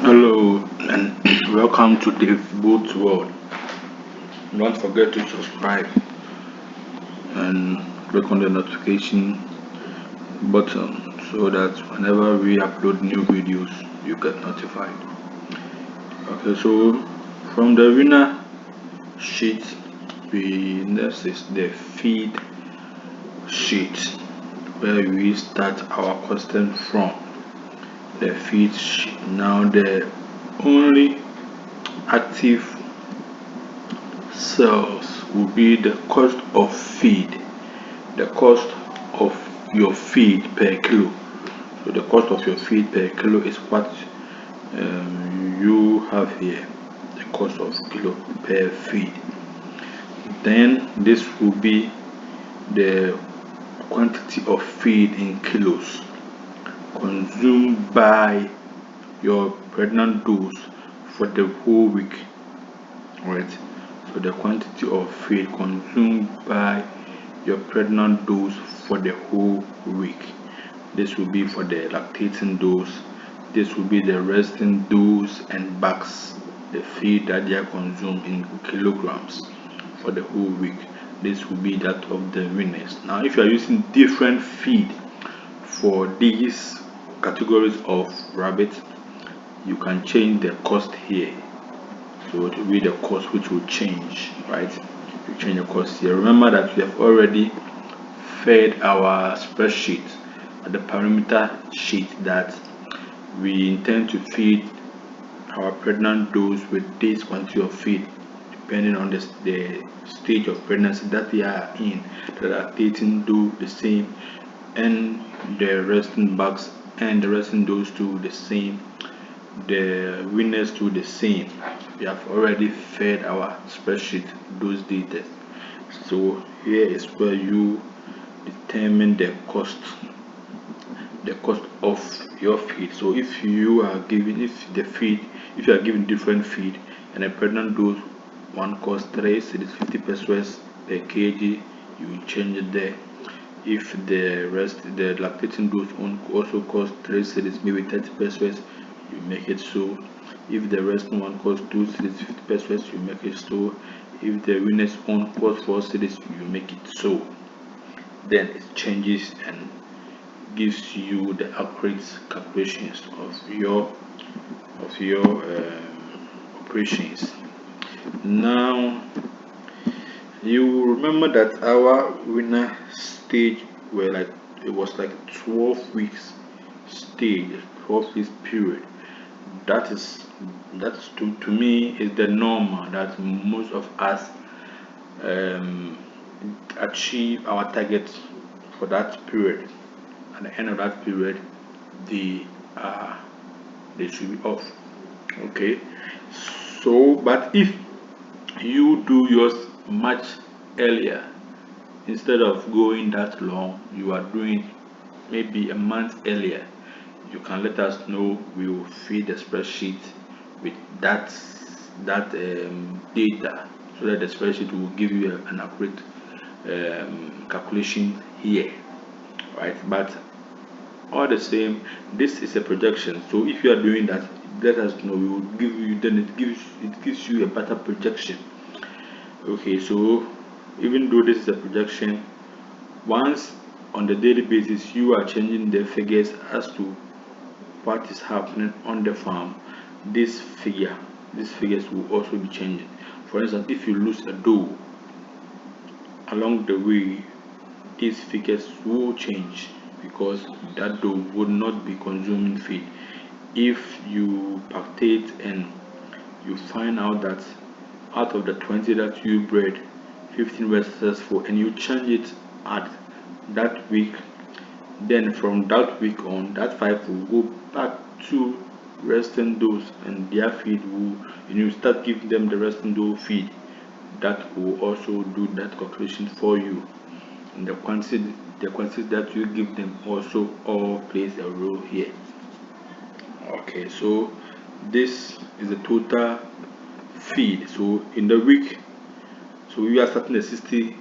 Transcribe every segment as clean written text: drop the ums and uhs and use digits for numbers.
Hello and welcome to the Boat World. Don't forget to subscribe and click on the notification button so that whenever we upload new videos you get notified. Okay, so from the winner sheet, we next is the feed sheet where we start our question from the feed sheet. Now the only active cells will be the cost of feed, the cost of your feed per kilo. So the cost of your feed per kilo is what you have here, the cost of kilo per feed. Then this will be the quantity of feed in kilos consumed by your pregnant does for the whole week, right? So the quantity of feed consumed by your pregnant does for the whole week. This will be for the lactating dose. This will be the resting dose and bags, the feed that they are consumed in kilograms for the whole week. This will be that of the winners. Now, if you are using different feed for these categories of rabbits, you can change the cost here. So it will be the cost which will change, right? You change the cost here. Remember that we have already fed our spreadsheet at the parameter sheet that we intend to feed our pregnant does with this quantity of feed depending on the stage of pregnancy that they are in. The lactating do the same, and the resting bags and the resting dose do the same, the winners do the same. We have already fed our spreadsheet those data. So here is where you determine the cost of your feed. So if you are given if you are given different feed and a pregnant dose, one costs 3 cedis 50 pesos per kg, you will change it there. If the lactating dose also costs 3 cedis maybe 30 pesos, you make it so. If the resting one costs 2 cedis 50 pesos, you make it so. If the winner's one costs 4 cedis, you make it so. Then it changes and gives you the accurate calculations of your operations. Now you remember that our winner stage was like 12 weeks stage, 12 weeks period. That's to me is the normal that most of us achieve our target for that period. At the end of that period, they should be off. Okay, so but if you do yours much earlier, instead of going that long, you are doing maybe a month earlier, you can let us know. We will feed the spreadsheet with that data so that the spreadsheet will give you an accurate calculation here, right? But all the same, this is a projection. So if you are doing that, let us know. We will give you, then it gives you a better projection. Okay, so even though this is a projection, once on the daily basis you are changing the figures as to what is happening on the farm, these figures will also be changing. For instance, if you lose a doe along the way, these figures will change because that doe would not be consuming feed. If you pactate and you find out that out of the 20 that you bred, 15 were successful, and you change it at that week, then from that week on, that 5 will go back to resting dose, and their feed will, and you start giving them the resting dose feed. That will also do that calculation for you, and the quantity that you give them also all plays a role here. Okay, so this is the total feed. So in the week, so we are starting a 60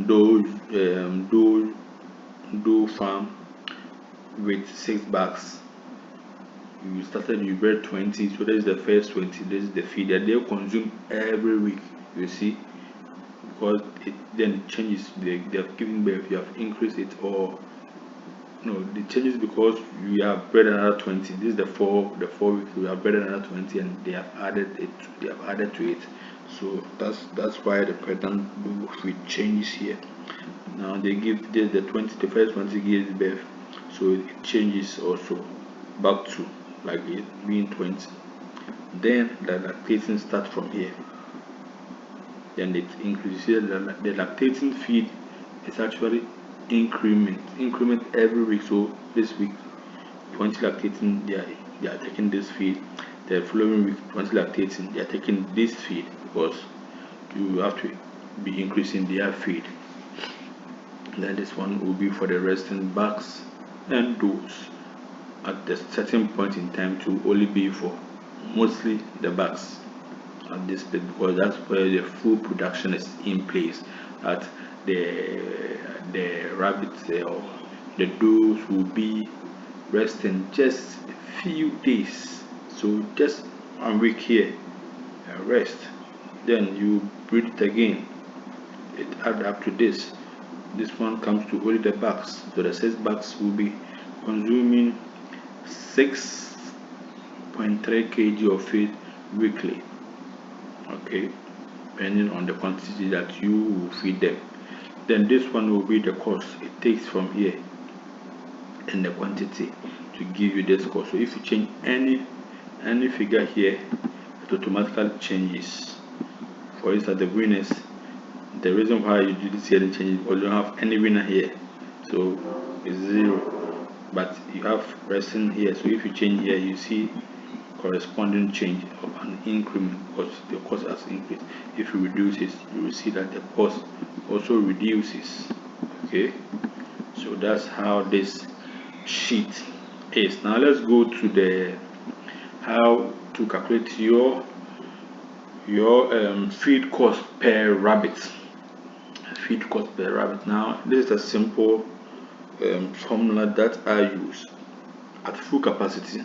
doe farm with 6 bags. you started, you bred 20, so this is the first 20, this is the feed that they consume every week, you see, because then it changes. They have given birth, you have increased it, or no, the changes because you have bred another 20. This is the 4 weeks, we have bred another 20, and they have added to it. So that's why the pattern feed changes here. Now they give this the first 20 gives birth, so it changes also back to like it being 20. Then the lactating starts from here, then it increases. The lactating feed is actually increment every week. So this week 20 lactating, they are taking this feed. The following week 20 lactating, they are taking this feed, because you have to be increasing their feed. Then this one will be for the resting bucks and does at the certain point in time to only be for mostly the bucks at this place, because that's where the full production is in place. That the rabbits or the does will be resting just a few days, so just 1 week here and rest, then you breed it again. It add up to this one comes to only the bucks, so the 6 bucks will be consuming 6.3 kg of feed weekly, okay, depending on the quantity that you will feed them. Then this one will be the cost it takes from here and the quantity to give you this cost. So if you change any figure here, it automatically changes. For instance, the winners, the reason why you do this here and change it because you don't have any winner here, so it's 0, but you have resting here. So if you change here, you see corresponding change of an increment because the cost has increased. If you reduce it, you will see that the cost also reduces. Okay, so that's how this sheet is. Now let's go to the how to calculate your feed cost per rabbit. Feed cost per rabbit. Now this is a simple formula that I use at full capacity.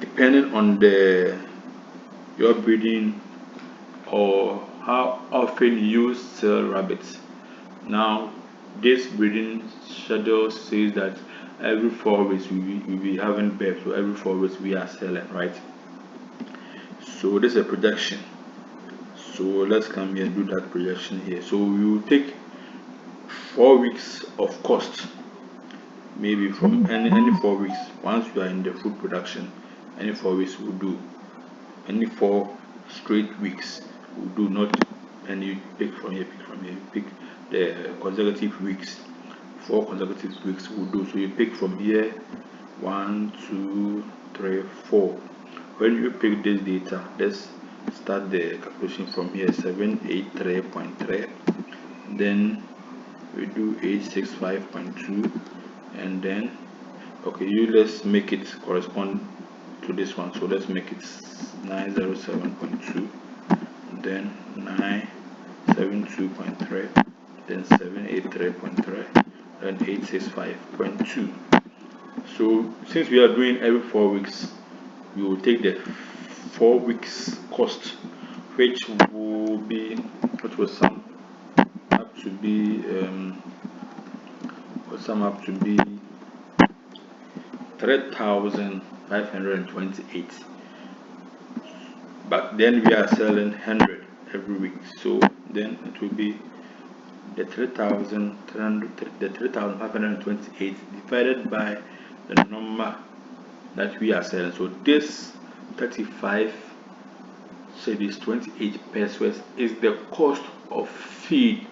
Depending on your breeding or how often you sell rabbits. Now this breeding schedule says that every 4 weeks we'll be having birth, so every 4 weeks we are selling, right? So this is a projection. So let's come here and do that projection here. So we will take 4 weeks of cost, maybe from any 4 weeks. Once you are in the food production, any 4 weeks will do. Any 4 straight weeks will do. Not any pick from here, pick the consecutive weeks. 4 consecutive weeks will do. So you pick from here 1, 2, 3, 4. When you pick this data, let's start the calculation from here. 783.3, then we do 865.2, and then okay, let's make it correspond to this one. So let's make it 907.2, then 972.3, then 783.3, then 865.2. So since we are doing every 4 weeks, we will take the 4 weeks cost, which will sum up to be 3,528. But then we are selling 100 every week, so then it will be the 3,528 divided by the number that we are selling. So this 35 cedis 28 pesos is the cost of feed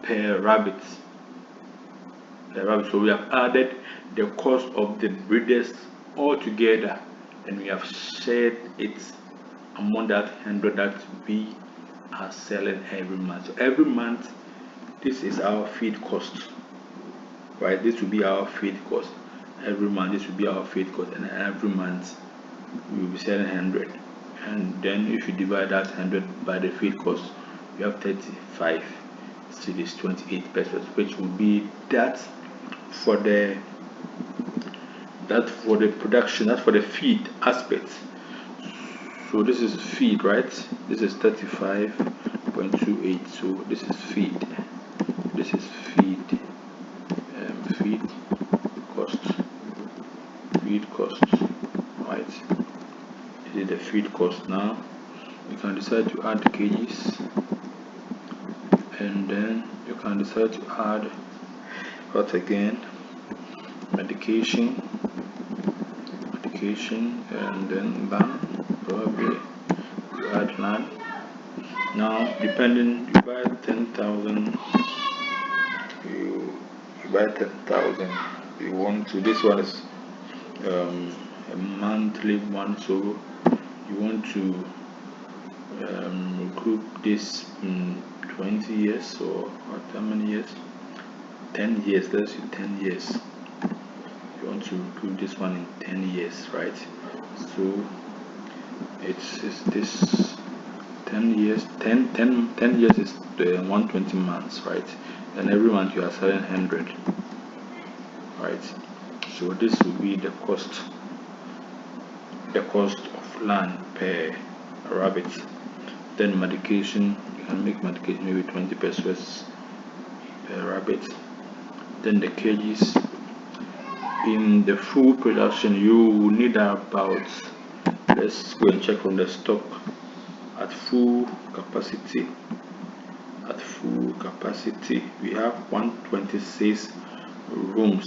per rabbit. So we have added the cost of the breeders all together, and we have shared it among that 100 that we are selling every month. So every month, this is our feed cost, right? This will be our feed cost. Every month, this will be our feed cost, and every month we will be selling 100. And then if you divide that 100 by the feed cost, you have 35 cedis 28 pesos, which will be that for the production, that's for the feed aspect. So this is feed, right? This is 35.28. So this is feed. This is feed. Feed cost. Feed cost. Right. This is the feed cost. Now you can decide to add kgs, and then you can decide to add what again? Medication, and then land. Probably you add land. Now depending, you buy 10,000, you buy 10,000. You want to, this one is a monthly one, so you want to group this in 20 years, or what, how many years? 10 years. Let's do 10 years. You want to group this one in 10 years, right? So it's this 10 years. 10 years is the 120 months, right? And every month you are selling 100, right? So this will be the cost of land per rabbit. Then medication, you can make medication maybe 20 pesos per rabbit. Then the cages. In the full production, you need about, let's go and check from the stock. At full capacity, we have 126 rooms.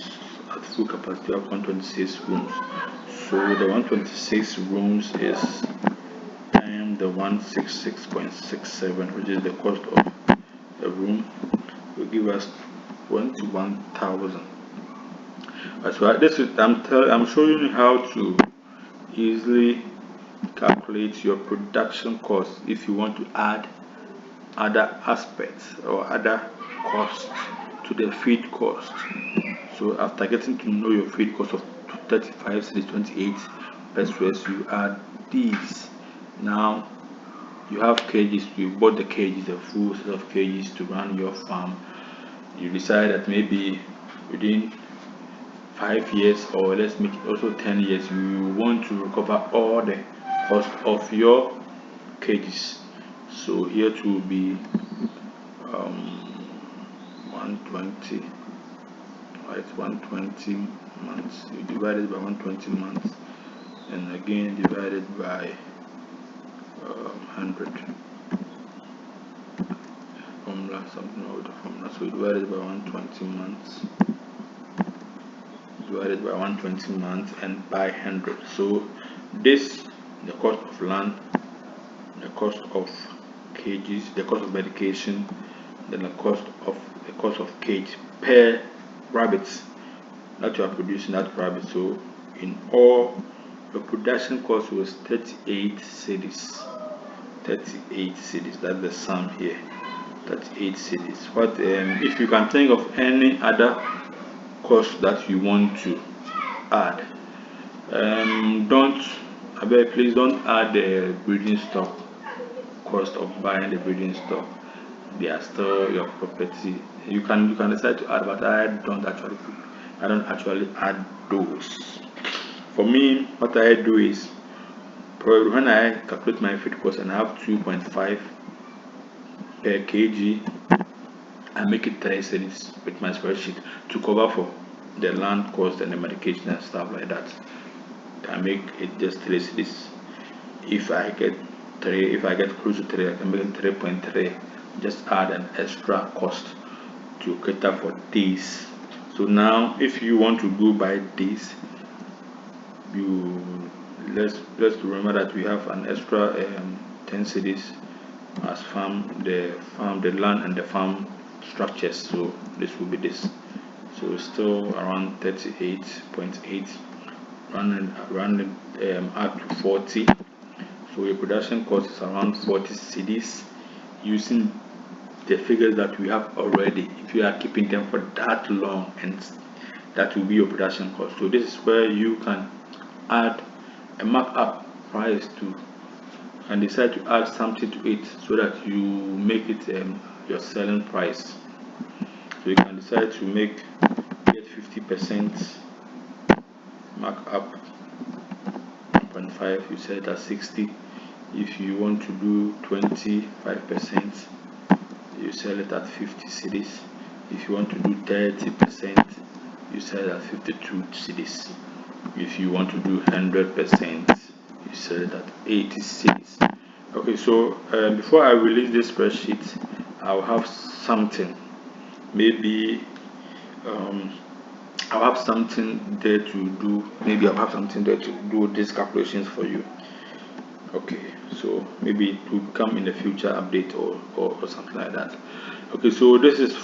At full capacity, we have 126 rooms. So the 126 rooms is times the 166.67, which is the cost of the room, will give us 21,000. So this is, I'm showing you how to easily calculate your production cost if you want to add other aspects or other costs to the feed cost. So after getting to know your feed cost of 35 cedis 28 pesos, you add these. Now you have cages. You bought the cages, the full set of cages to run your farm. You decide that maybe within 5 years, or let's make it also 10 years, you want to recover all the cost of your cages. So here to will be 120, right? 120 months. You divide it by 120 months, and again divided by 100. Formula, something over the formula. So divided by 120 months. Divided by 120 months and by 100. So this, the cost of land, the cost of cages, the cost of medication, then the cost of cage per rabbits that you are producing that rabbit. So in all, your production cost was 38 cedis. 38 cedis. That's the sum here. 38 cedis. What if you can think of any other cost that you want to add? Please don't add the breeding stock cost of buying the breeding stock. They are still your property. You can decide to add, but I don't actually add those. For me, what I do is, probably when I calculate my feed cost and I have 2.5 per kg, I make it 3 cedis with my spreadsheet to cover for the land cost and the medication and stuff like that. I make it just 3 cedis. If I get close to 3, I can make it 3.3. Just add an extra cost to cater for this. So now, if you want to go by this, let's remember that we have an extra 10 cedis as the land and the farm structures. So this will be this. So it's still around 38.8, running up to 40. So your production cost is around 40 cedis using the figures that we have already. If you are keeping them for that long, and that will be your production cost. So this is where you can add a markup price to, and decide to add something to it so that you make it your selling price. So you can decide to get 50% markup 1.5, you set it at 60. If you want to do 25%, you sell it at 50 cedis. If you want to do 30%, you sell it at 52 cedis. If you want to do 100%, you sell it at 80 cedis. Okay, so before I release this spreadsheet, I'll have something. Maybe I'll have something there to do. Maybe I'll have something there to do these calculations for you. Okay, so maybe it will come in the future update or something like that. Okay, so this is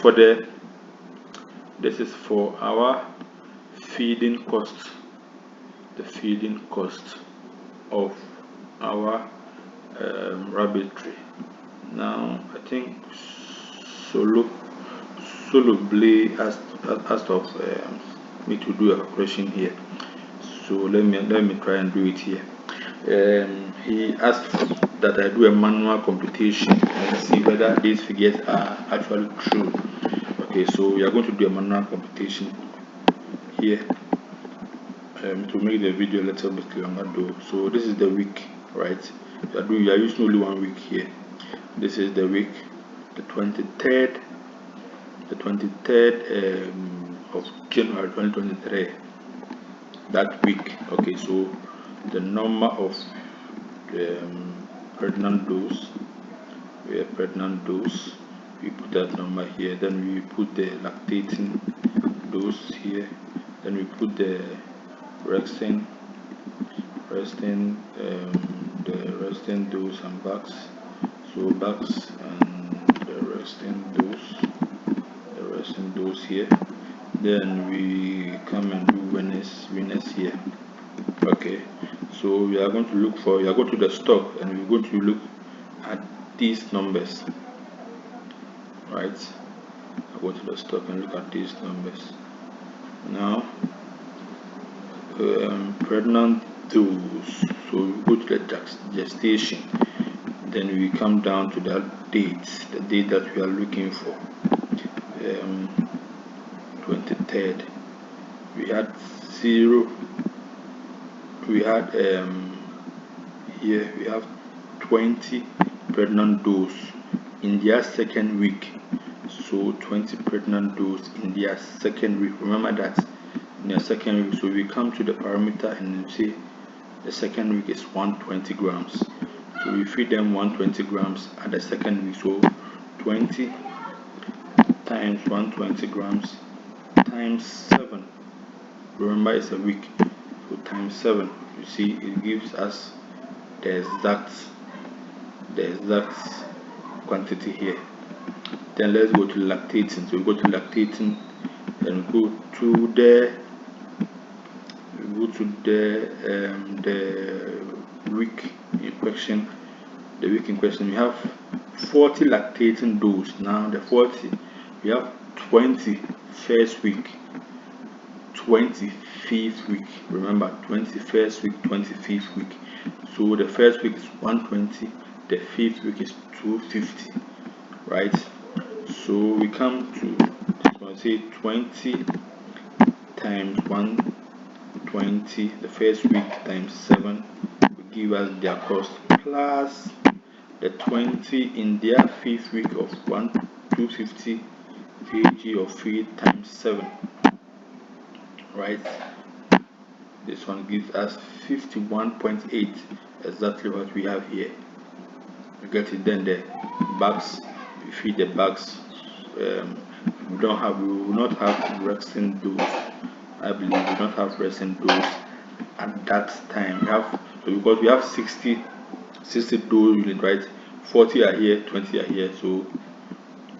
for our feeding cost, the feeding cost of our rabbitry. Now I think Solo Blay asked of me to do a calculation here, so let me try and do it here. He asked that I do a manual computation and see whether these figures are actually true. Okay, so we are going to do a manual computation here to make the video a little bit longer though. So this is the week, right? We are using only 1 week here. This is the week, the 23rd of January 2023, that week. Okay, so the number of pregnant does, we put that number here, then we put the lactating dose here, then we put the resting dose and bags, so bags and the resting dose here, then we come and do winners here. Okay, so we are going to look for, you are going to the stock and we're going to look at these numbers, right? I go to the stock and look at these numbers. Now pregnant does, so we go to the gestation, then we come down to that date, the date that we are looking for, 23rd. We had 0, we had here we have 20 pregnant does in their second week, so 20 pregnant does in their second week. Remember that in their second week, so we come to the parameter and we say the second week is 120 grams, so we feed them 120 grams at the second week. So 20 times 120 grams times 7, remember it's a week, so times 7, you see it gives us the exact quantity here. Then let's go to lactating. So we go to lactating and go to the week in question. The week in question, we have 40 lactating dose. Now the 40, we have 20 first week, 20 5th week. Remember, 20 first week, 20 5th week. So the first week is 120, the 5th week is 250, right? So we come to this one, say 20 times 120, the first week, times 7 will give us their cost, plus the 20 in their 5th week of 250 kg of feed times 7, right? This one gives us 51.8, exactly what we have here. You get it. Then the bags, we feed the bags. We will not have resting dose. I believe we don't have resting dose at that time. We have, so because we have 60 dose unit, right? 40 are here, 20 are here, so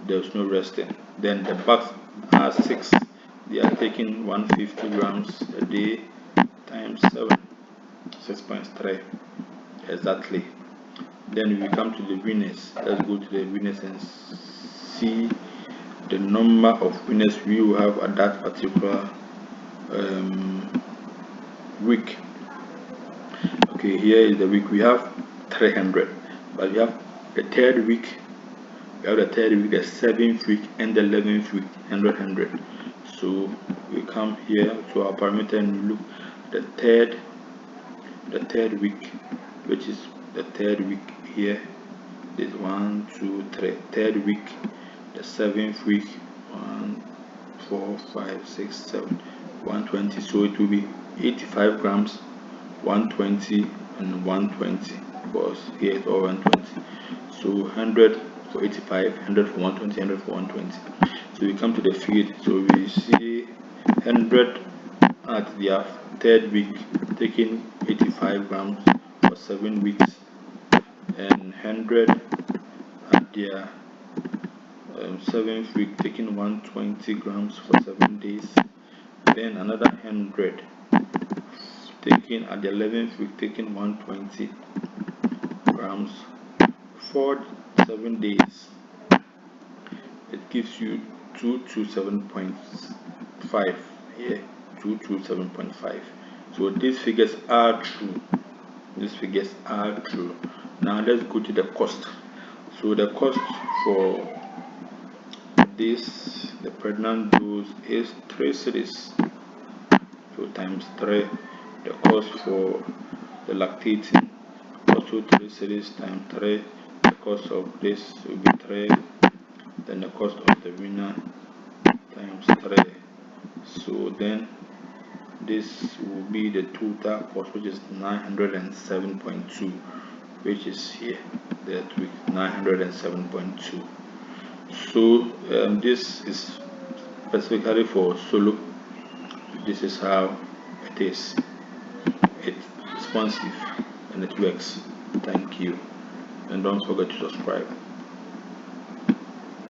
there's no resting. Then the bags are 6. They are taking 150 grams a day times 7, 6.3 exactly. Then we come to the winners. Let's go to the winners and see the number of winners we will have at that particular week. Okay, here is the week. We have 300, but we have the third week, the 7th week, and the 11th week, 100. So we come here to our parameter and look the third week, which is the third week here. This 1, 2, 3, third week, the 7th week, 1, 4, 5, 6, 7, 120. So it will be 85 grams, 120, and 120, because here it's all 120. So 100 for 85, 100 for 120, 100 for 120. So we come to the feed. So we see 100 at their third week, taking 85 grams for 7 weeks, and 100 at their 7th week, taking 120 grams for 7 days. Then another 100 taking at the 11th week, taking 120 grams for 7 days. It gives you 227.5 here, 227.5. So these figures are true. Now let's go to the cost. So the cost for this, the pregnant dose, is 3 cedis. So times 3. The cost for the lactating, also 3 cedis times 3. The cost of this will be 3. Then the cost of the winner times 3. So then this will be the total cost, which is 907.2, which is here, that week, 907.2. So this is specifically for solo. This is how it is. It's responsive and it works. Thank you, and don't forget to subscribe.